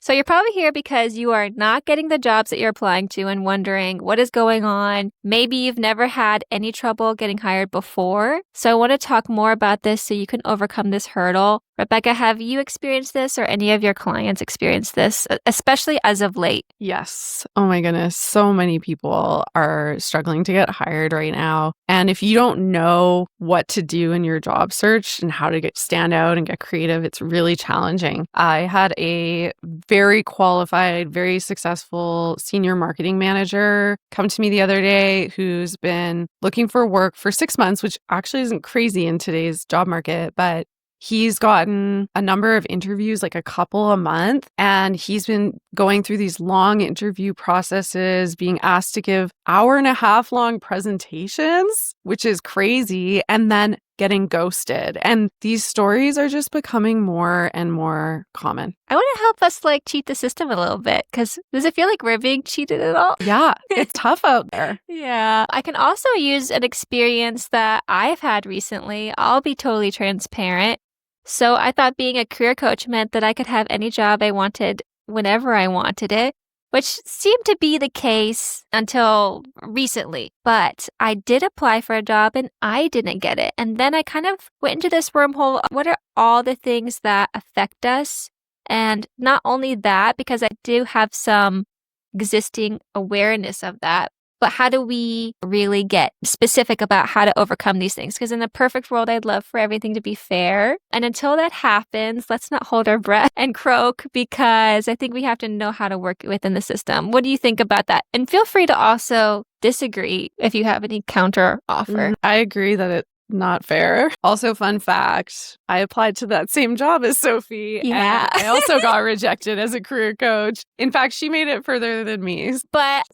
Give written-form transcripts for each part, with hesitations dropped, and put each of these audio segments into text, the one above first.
So you're probably here because you are not getting the jobs that you're applying to and wondering what is going on. Maybe you've never had any trouble getting hired before. So I want to talk more about this so you can overcome this hurdle. Rebecca, have you experienced this or any of your clients experienced this, especially as of late? Yes. Oh my goodness. So many people are struggling to get hired right now. And if you don't know what to do in your job search and how to stand out and get creative, it's really challenging. I had a very qualified, very successful senior marketing manager come to me the other day who's been looking for work for 6 months, which actually isn't crazy in today's job market, but he's gotten a number of interviews, like a couple a month, and he's been going through these long interview processes, being asked to give 1.5 hour long presentations, which is crazy, and then getting ghosted. And these stories are just becoming more and more common. I want to help us cheat the system a little bit, because does it feel like we're being cheated at all? Yeah, it's tough out there. Yeah. I can also use an experience that I've had recently. I'll be totally transparent. So I thought being a career coach meant that I could have any job I wanted whenever I wanted it, which seemed to be the case until recently. But I did apply for a job and I didn't get it. And then I kind of went into this wormhole. What are all the things that affect us? And not only that, because I do have some existing awareness of that, but how do we really get specific about how to overcome these things? Because in the perfect world, I'd love for everything to be fair. And until that happens, let's not hold our breath and croak, because I think we have to know how to work within the system. What do you think about that? And feel free to also disagree if you have any counter offer. I agree that it's not fair. Also, fun fact, I applied to that same job as Sophie. Yeah. And I also got rejected as a career coach. In fact, she made it further than me. But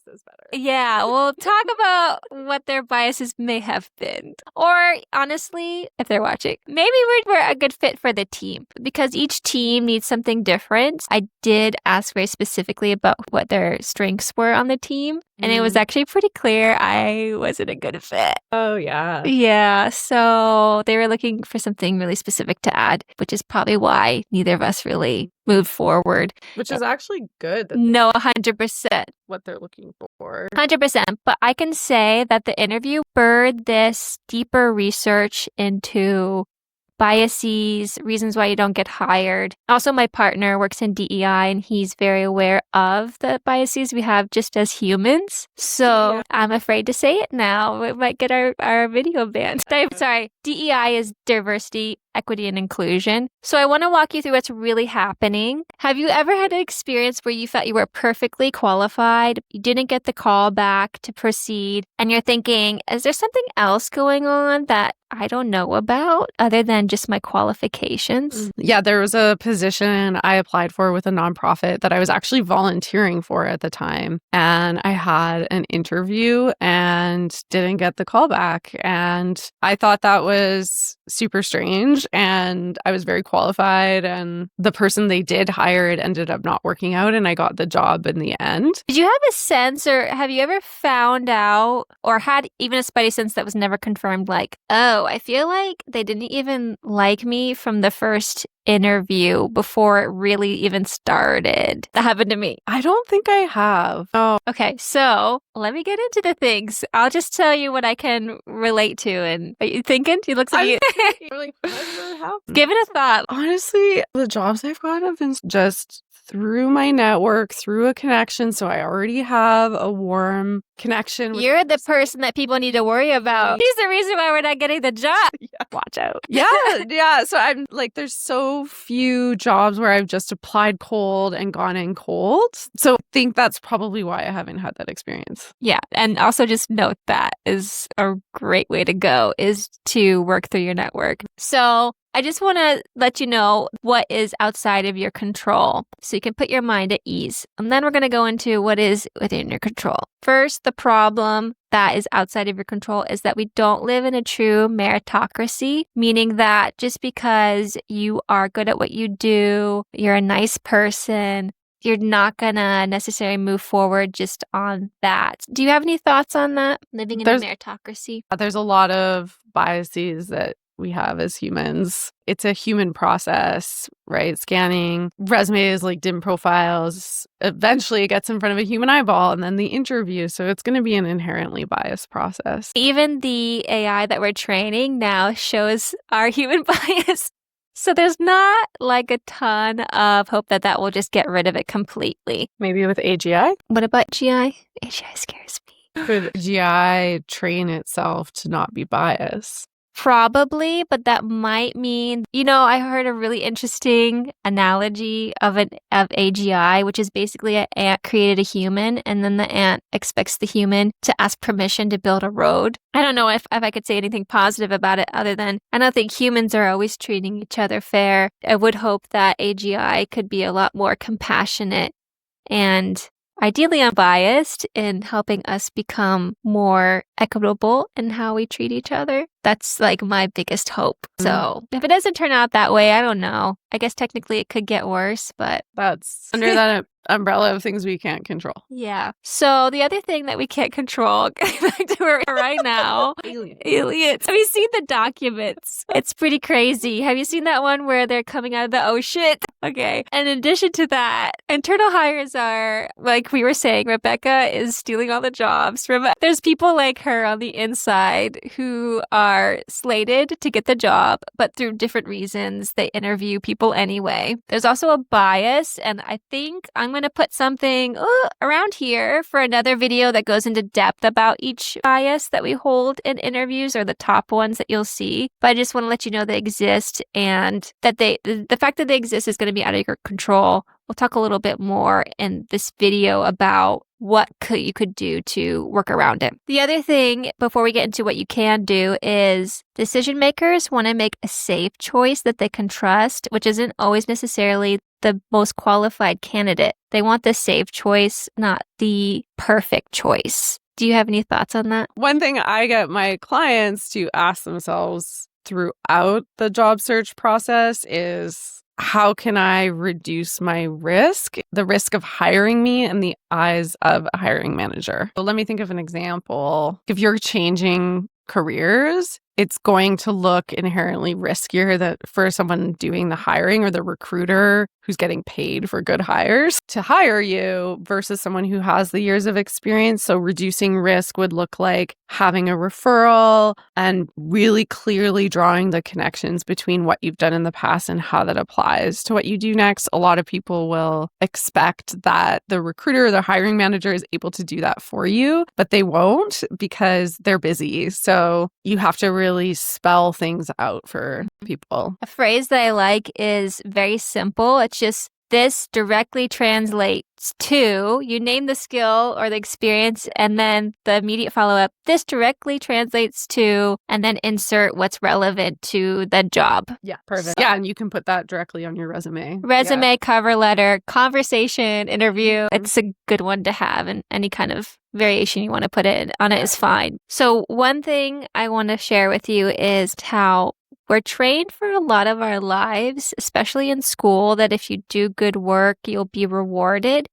yeah, we'll talk about what their biases may have been. Or honestly, if they're watching, maybe we're a good fit for the team, because each team needs something different. I did ask very specifically about what their strengths were on the team. And it was actually pretty clear I wasn't a good fit. Oh, yeah. Yeah. So they were looking for something really specific to add, which is probably why neither of us really moved forward. Which is actually good. No, 100%. What they're looking for. 100%. But I can say that the interview spurred this deeper research into biases, reasons why you don't get hired. Also, my partner works in DEI and he's very aware of the biases we have just as humans. So yeah. I'm afraid to say it now. We might get our video banned. Sorry. DEI is diversity, equity, and inclusion. So I want to walk you through what's really happening. Have you ever had an experience where you felt you were perfectly qualified, you didn't get the call back to proceed, and you're thinking, is there something else going on that I don't know about other than just my qualifications? Yeah, there was a position I applied for with a nonprofit that I was actually volunteering for at the time. And I had an interview and didn't get the call back. And I thought that was super strange. And I was very qualified. And the person they did hire, it ended up not working out. And I got the job in the end. Did you have a sense, or have you ever found out or had even a spidey sense that was never confirmed, like, oh, I feel like they didn't even like me from the first interview before it really even started? That happened to me. I don't think I have. Oh. Okay, so let me get into the things. I'll just tell you what I can relate to. And are you thinking? You look at you. Like, give it a thought. Honestly, the jobs I've got have been just through my network, through a connection. So I already have a warm connection. You're the person that people need to worry about. He's the reason why we're not getting the job. Yeah. Watch out. Yeah. So I'm like, there's so few jobs where I've just applied cold and gone in cold. So I think that's probably why I haven't had that experience. Yeah. And also just note that is a great way to go, is to work through your network. So I just want to let you know what is outside of your control so you can put your mind at ease. And then we're going to go into what is within your control. First, the problem that is outside of your control is that we don't live in a true meritocracy, meaning that just because you are good at what you do, you're a nice person, you're not going to necessarily move forward just on that. Do you have any thoughts on that? Living in a meritocracy? There's a lot of biases that we have as humans. It's a human process, right? Scanning resumes, LinkedIn profiles. Eventually it gets in front of a human eyeball and then the interview. So it's going to be an inherently biased process. Even the AI that we're training now shows our human bias. So there's not like a ton of hope that that will just get rid of it completely. Maybe with AGI? What about GI? AGI scares me. Could GI train itself to not be biased? Probably, but that might mean, I heard a really interesting analogy of AGI, which is basically an ant created a human, and then the ant expects the human to ask permission to build a road. I don't know if I could say anything positive about it other than I don't think humans are always treating each other fair. I would hope that AGI could be a lot more compassionate and ideally unbiased in helping us become more equitable in how we treat each other. That's like my biggest hope. So if it doesn't turn out that way, I don't know. I guess technically it could get worse, but that's under that umbrella of things we can't control. Yeah. So the other thing that we can't control, getting back to where we are right now, aliens. Have you seen the documents? It's pretty crazy. Have you seen that one where they're coming out of the ocean? Okay. And in addition to that, internal hires are, like we were saying, Rebecca is stealing all the jobs. There's people like her on the inside who are slated to get the job, but through different reasons, they interview people anyway. There's also a bias, and I think I'm going to put something around here for another video that goes into depth about each bias that we hold in interviews, or the top ones that you'll see. But I just want to let you know they exist, and that the fact that they exist is going to be out of your control. We'll talk a little bit more in this video about what you could do to work around it. The other thing, before we get into what you can do, is decision makers want to make a safe choice that they can trust, which isn't always necessarily the most qualified candidate. They want the safe choice, not the perfect choice. Do you have any thoughts on that? One thing I get my clients to ask themselves throughout the job search process is, how can I reduce my risk, the risk of hiring me in the eyes of a hiring manager? So let me think of an example. If you're changing careers, it's going to look inherently riskier for someone doing the hiring or the recruiter who's getting paid for good hires to hire you versus someone who has the years of experience. So reducing risk would look like having a referral and really clearly drawing the connections between what you've done in the past and how that applies to what you do next. A lot of people will expect that the recruiter or the hiring manager is able to do that for you, but they won't because they're busy. So you have to really spell things out for people. A phrase that I like is very simple. It's just, this directly translates to, you name the skill or the experience, and then the immediate follow-up, this directly translates to, and then insert what's relevant to the job. Yeah, perfect. Yeah, and you can put that directly on your resume. Resume, cover letter, conversation, interview. It's a good one to have, and any kind of variation you want to put on it is fine. So one thing I want to share with you is how we're trained for a lot of our lives, especially in school, that if you do good work, you'll be rewarded.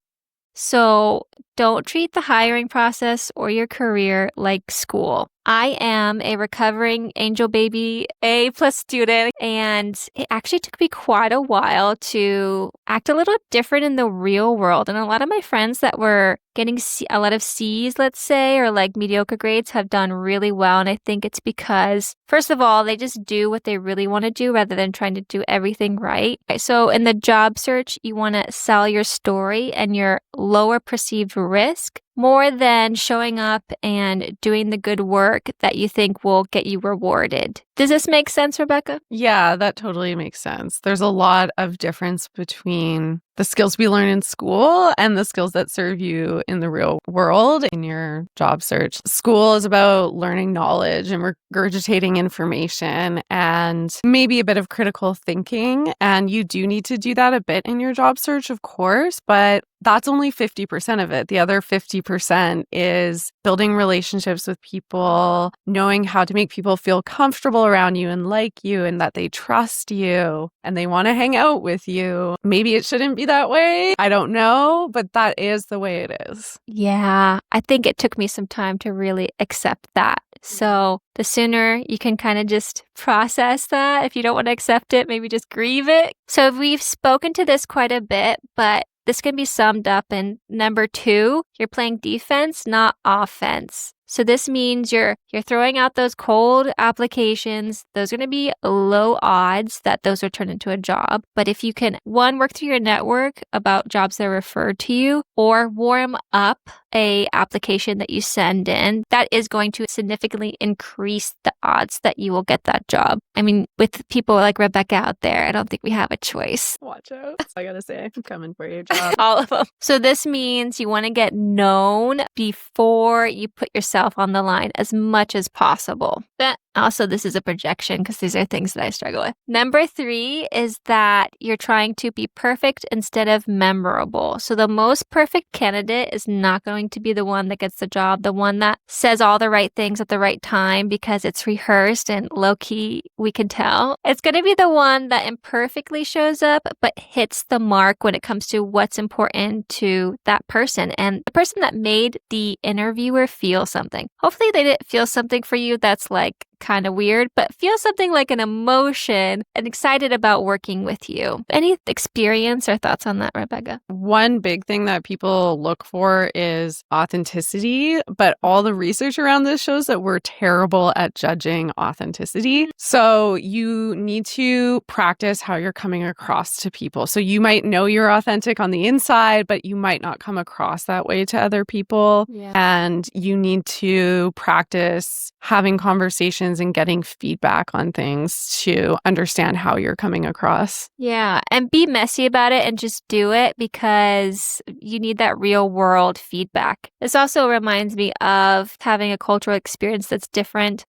So don't treat the hiring process or your career like school. I am a recovering angel baby A+ student, and it actually took me quite a while to act a little different in the real world. And a lot of my friends that were getting a lot of C's, let's say, or like mediocre grades have done really well. And I think it's because, first of all, they just do what they really want to do rather than trying to do everything right. So in the job search, you want to sell your story and your lower perceived risk more than showing up and doing the good work that you think will get you rewarded. Does this make sense, Rebecca? Yeah, that totally makes sense. There's a lot of difference between the skills we learn in school and the skills that serve you in the real world in your job search. School is about learning knowledge and regurgitating information and maybe a bit of critical thinking. And you do need to do that a bit in your job search, of course, but that's only 50% of it. The other 50% is building relationships with people, knowing how to make people feel comfortable around you and like you and that they trust you and they want to hang out with you. Maybe it shouldn't be that way. I don't know, but that is the way it is. Yeah, I think it took me some time to really accept that. So the sooner you can kind of just process that, if you don't want to accept it, maybe just grieve it. So we've spoken to this quite a bit, but this can be summed up in number 2, you're playing defense, not offense. So this means you're throwing out those cold applications. Those are going to be low odds that those will turn into a job. But if you can, one, work through your network about jobs that are referred to you, or warm up a application that you send in, that is going to significantly increase the odds that you will get that job. I mean, with people like Rebecca out there, I don't think we have a choice. Watch out. I gotta say, I'm coming for your job. All of them. So this means you want to get known before you put yourself on the line as much as possible. But also, this is a projection because these are things that I struggle with. Number 3 is that you're trying to be perfect instead of memorable. So the most perfect candidate is not going to be the one that gets the job, the one that says all the right things at the right time because it's rehearsed and low-key, we can tell. It's going to be the one that imperfectly shows up but hits the mark when it comes to what's important to that person and the person that made the interviewer feel something. Hopefully they didn't feel something for you that's like kind of weird, but feel something like an emotion and excited about working with you. Any experience or thoughts on that, Rebecca? One big thing that people look for is authenticity, but all the research around this shows that we're terrible at judging authenticity. So you need to practice how you're coming across to people. So you might know you're authentic on the inside, but you might not come across that way to other people. Yeah. And you need to practice having conversations and getting feedback on things to understand how you're coming across. Yeah, and be messy about it and just do it because you need that real world feedback. This also reminds me of having a cultural experience that's different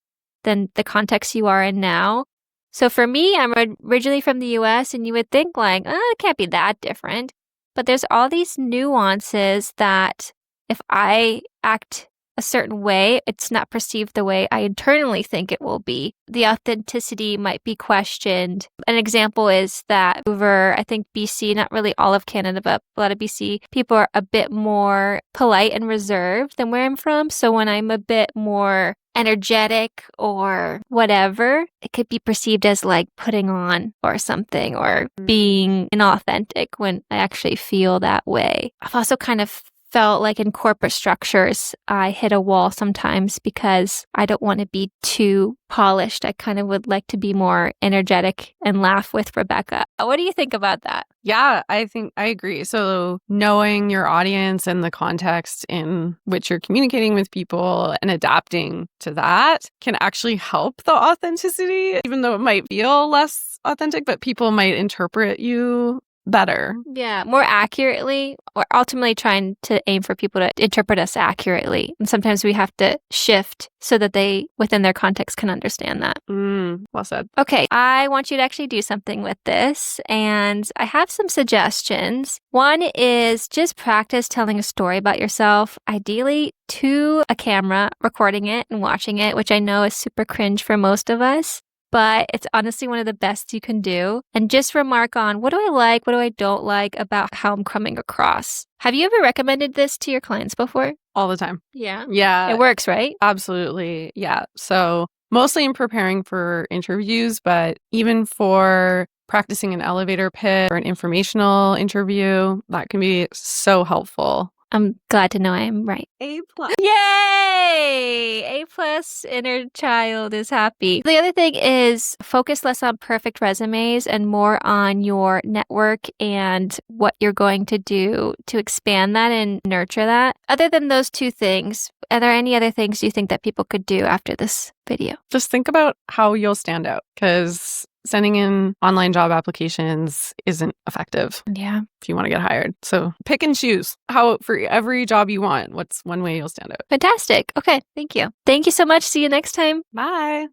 than the context you are in now. So for me, I'm originally from the US, and you would think like, oh, it can't be that different. But there's all these nuances that if I act a certain way, it's not perceived the way I internally think it will be. The authenticity might be questioned. An example is that over, I think, BC, not really all of Canada, but a lot of BC, people are a bit more polite and reserved than where I'm from. So when I'm a bit more energetic or whatever, it could be perceived as like putting on or something or being inauthentic when I actually feel that way. I've also kind of felt like in corporate structures, I hit a wall sometimes because I don't want to be too polished. I kind of would like to be more energetic and laugh with Rebecca. What do you think about that? Yeah, I think I agree. So knowing your audience and the context in which you're communicating with people and adapting to that can actually help the authenticity, even though it might feel less authentic, but people might interpret you better. Yeah, more accurately, or ultimately trying to aim for people to interpret us accurately. And sometimes we have to shift so that they, within their context, can understand that. Well said. Okay, I want you to actually do something with this, and I have some suggestions. One is just practice telling a story about yourself, ideally to a camera, recording it and watching it, which I know is super cringe for most of us. But it's honestly one of the best you can do. And just remark on what do I like, what do I don't like about how I'm coming across. Have you ever recommended this to your clients before? All the time. Yeah. Yeah. It works, right? Absolutely. Yeah. So mostly in preparing for interviews, but even for practicing an elevator pitch or an informational interview, that can be so helpful. I'm glad to know I am right. A+. Yay! A+ inner child is happy. The other thing is focus less on perfect resumes and more on your network and what you're going to do to expand that and nurture that. Other than those two things, are there any other things you think that people could do after this video? Just think about how you'll stand out, because sending in online job applications isn't effective. Yeah. If you want to get hired. So pick and choose how for every job you want, what's one way you'll stand out. Fantastic. Okay. Thank you. Thank you so much. See you next time. Bye.